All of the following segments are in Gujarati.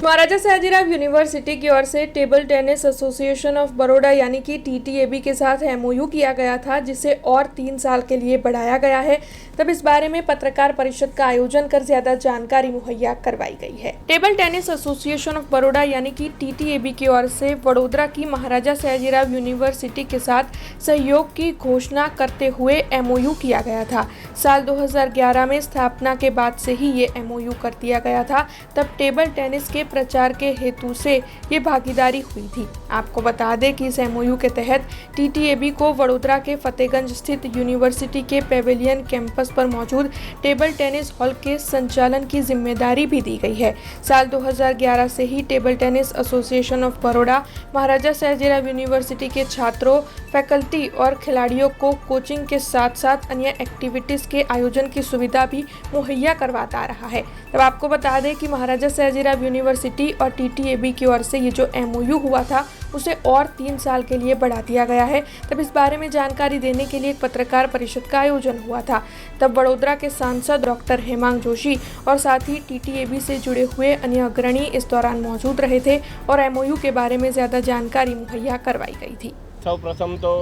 महाराजा सयाजीराव यूनिवर्सिटी की ओर से table tennis association of Baroda यानी कि TTAB के साथ MOU किया गया था, जिसे और 3 साल के लिए बढ़ाया गया है। तब इस बारे में पत्रकार परिषद का आयोजन कर ज्यादा जानकारी मुहैया करवाई गई है। Table tennis association of Baroda यानी कि TTAB की ओर से वडोदरा की महाराजा सयाजीराव यूनिवर्सिटी के साथ सहयोग की घोषणा करते हुए MOU किया गया था। साल 2011 में स्थापना के बाद से ही ये MOU कर दिया गया था। तब टेबल टेनिस के प्रचार के हेतु से ये भागीदारी हुई थी। आपको बता दें कि इस MOU के तहत TTAB को वडोदरा के फतेहगंज स्थित यूनिवर्सिटी के पेविलियन कैंपस पर मौजूद टेबल टेनिस हॉल के संचालन की जिम्मेदारी भी दी गई है। साल 2011 से ही table tennis association of Baroda Maharaja Sayajirao university के छात्रों, फैकल्टी और खिलाड़ियों को कोचिंग के साथ साथ अन्य एक्टिविटीज के आयोजन की सुविधा भी मुहैया करवाता रहा है। तब आपको बता दें कि महाराजा सयाजीराव यूनिवर्सिटी और TTAB की ओर से ये जो MOU हुआ था उसे और 3 साल के लिए बढ़ा दिया गया है। तब इस बारे में जानकारी देने के लिए एक पत्रकार परिषद का आयोजन हुआ था। तब वडोदरा के सांसद डॉक्टर हेमांग जोशी और साथ ही TTAB से जुड़े हुए अन्य अग्रणी इस दौरान मौजूद रहे थे और MOU के बारे में ज़्यादा जानकारी मुहैया करवाई गई थी। સૌપ્રથમ તો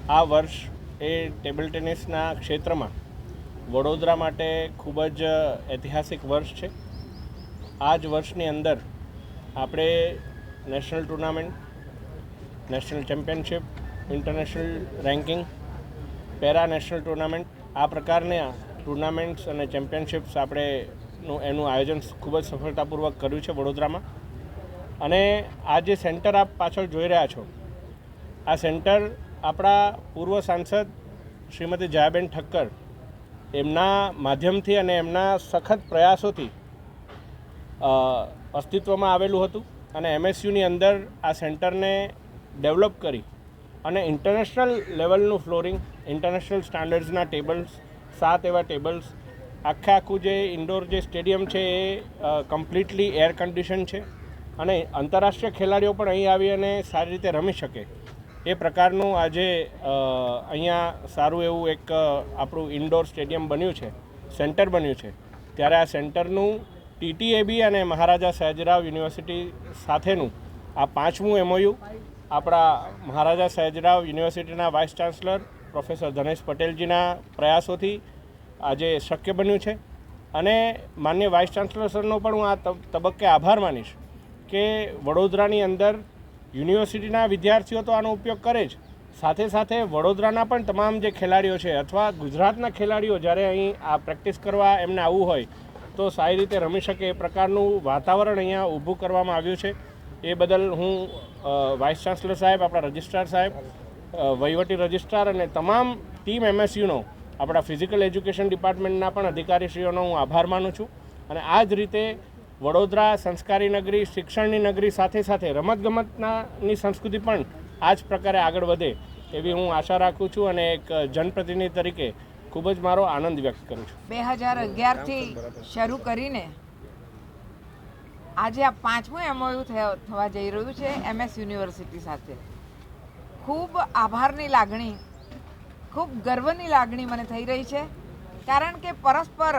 આ વર્ષ એ ટેબલ ટેનિસના ક્ષેત્રમાં વડોદરા માટે ખૂબ જ ઐતિહાસિક વર્ષ છે। આ જ વર્ષની અંદર આપણે national tournament, national championship, international ranking, para national tournament આ પ્રકારના ટુર્નામેન્ટ્સ અને ચેમ્પિયનશિપ્સ આપણે એનું આયોજન ખૂબ જ સફળતાપૂર્વક કર્યું છે વડોદરામાં। અને આ જે સેન્ટર આપ પાછળ જોઈ રહ્યા છો, આ સેન્ટર આપણા પૂર્વ સાંસદ શ્રીમતી જયાબેન ઠક્કર એમના માધ્યમથી અને એમના સખત પ્રયાસોથી અસ્તિત્વમાં આવેલું હતું અને MSUની અંદર આ સેન્ટરને ડેવલપ કરી અને ઇન્ટરનેશનલ લેવલનું ફ્લોરિંગ, ઇન્ટરનેશનલ સ્ટાન્ડર્ડ્સના ટેબલ્સ, 7 એવા ટેબલ્સ, આખું જે ઇન્ડોર જે સ્ટેડિયમ છે એ કમ્પ્લીટલી એર કન્ડિશન છે અને આંતરરાષ્ટ્રીય ખેલાડીઓ પણ અહીં આવી અને સારી રીતે રમી શકે એ પ્રકારનું આજે અહીંયા સારું એવું એક આપણું ઇન્ડોર સ્ટેડિયમ બન્યું છે, સેન્ટર બન્યું છે। ત્યારે આ સેન્ટરનું TTAB અને મહારાજા સયાજીરાવ યુનિવર્સિટી સાથેનું આ 5મું MOU આપણા મહારાજા સયાજીરાવ યુનિવર્સિટીના વાઇસ ચાન્સલર પ્રોફેસર ધનેશ પટેલજીના પ્રયાસોથી આજે શક્ય બન્યું છે। અને માન્ય વાઇસ ચાન્સલર સરનો પણ હું આ તબક્કે આભાર માનીશ કે વડોદરાની અંદર યુનિવર્સિટીના વિદ્યાર્થીઓ તો આનો ઉપયોગ કરે જ, સાથે સાથે વડોદરાના પણ તમામ જે ખેલાડીઓ છે અથવા ગુજરાતના ખેલાડીઓ જ્યારે અહીં આ પ્રેક્ટિસ કરવા એમને આવવું હોય તો સારી રીતે રમી શકે એ પ્રકારનું વાતાવરણ અહીંયા ઊભું કરવામાં આવ્યું છે। એ બદલ હું વાઇસ ચાન્સલર સાહેબ, આપણા રજિસ્ટ્રાર સાહેબ, વહીવટી રજિસ્ટ્રાર અને તમામ ટીમ MSUનો, આપણા ફિઝિકલ એજ્યુકેશન ડિપાર્ટમેન્ટના પણ અધિકારીશ્રીઓનો હું આભાર માનું છું। અને આ જ રીતે વડોદરા સંસ્કારી નગરી, શિક્ષણની નગરી સાથે સાથે રમતગમતની સંસ્કૃતિ પણ આ જ પ્રકારે આગળ વધે એવી હું આશા રાખું છું અને એક જનપ્રતિનિધિ તરીકે ખૂબ જ મારો આનંદ વ્યક્ત કરું છું। 2011થી શરૂ કરીને આજે આ 5મું MOU થવા જઈ રહ્યું છે MS યુનિવર્સિટી સાથે। ખૂબ આભારની લાગણી, ખૂબ ગર્વની લાગણી મને થઈ રહી છે, કારણ કે પરસ્પર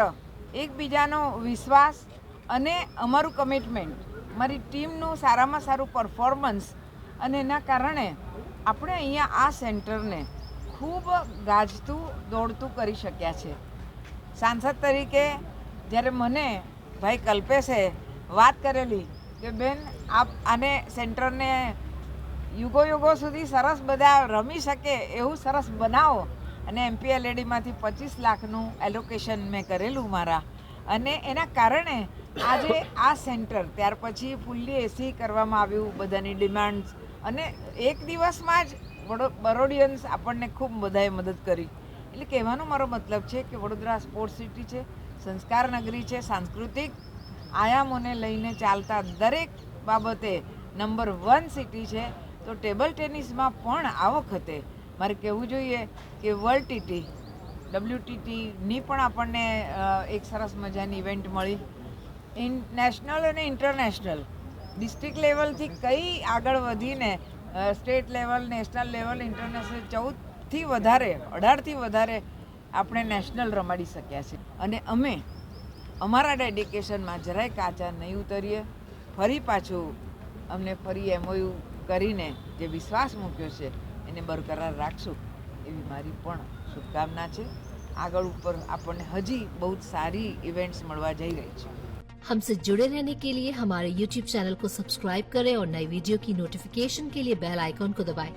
એકબીજાનો વિશ્વાસ અને અમારું કમિટમેન્ટ, મારી ટીમનું સારામાં સારું પરફોર્મન્સ અને એના કારણે આપણે અહીંયા આ સેન્ટરને ખૂબ ગાજતું દોડતું કરી શક્યા છે। સાંસદ તરીકે જ્યારે મને ભાઈ કલ્પેશે વાત કરેલી કે બેન આપ આને સેન્ટરને યુગો સુધી સરસ બધા રમી શકે એવું સરસ બનાવો, અને MPLADમાંથી 25 લાખનું એલોકેશન મેં કરેલું મારા, અને એના કારણે આજે આ સેન્ટર ત્યાર પછી ફૂલ્લી AC કરવામાં આવ્યું, બધાની ડિમાન્ડ્સ, અને એક દિવસમાં જ બરોડિયન્સ આપણને ખૂબ બધાએ મદદ કરી। એટલે કહેવાનો મારો મતલબ છે કે વડોદરા સ્પોર્ટ્સ સિટી છે, સંસ્કાર નગરી છે, સાંસ્કૃતિક આયામોને લઈને ચાલતા દરેક બાબતે નંબર 1 સિટી છે। તો ટેબલ ટેનિસમાં પણ આ વખતે મારે કહેવું જોઈએ કે વર્લ્ડ TT WTTની પણ આપણને એક સરસ મજાની ઇવેન્ટ મળી। નેશનલ અને ઇન્ટરનેશનલ ડિસ્ટ્રિક્ટ લેવલથી કઈ આગળ વધીને state level, national level, international 14થી વધારે, 18થી વધારે આપણે નેશનલ રમાડી શક્યા છે। અને અમે અમારા ડેડિકેશનમાં જરાય કાચા નહીં ઉતરીએ, ફરી પાછું અમને ફરી MOU કરીને જે વિશ્વાસ મૂક્યો છે એને બરકરાર રાખશું એવી મારી પણ શુભકામના છે. આગળ ઉપર આપણને હજી બહુ સારી ઇવેન્ટ્સ મળવા જઈ રહી છે. हमसे जुड़े रहने के लिए हमारे YouTube चैनल को सब्सक्राइब करें और नई वीडियो की नोटिफिकेशन के लिए बेल आइकॉन को दबाएं.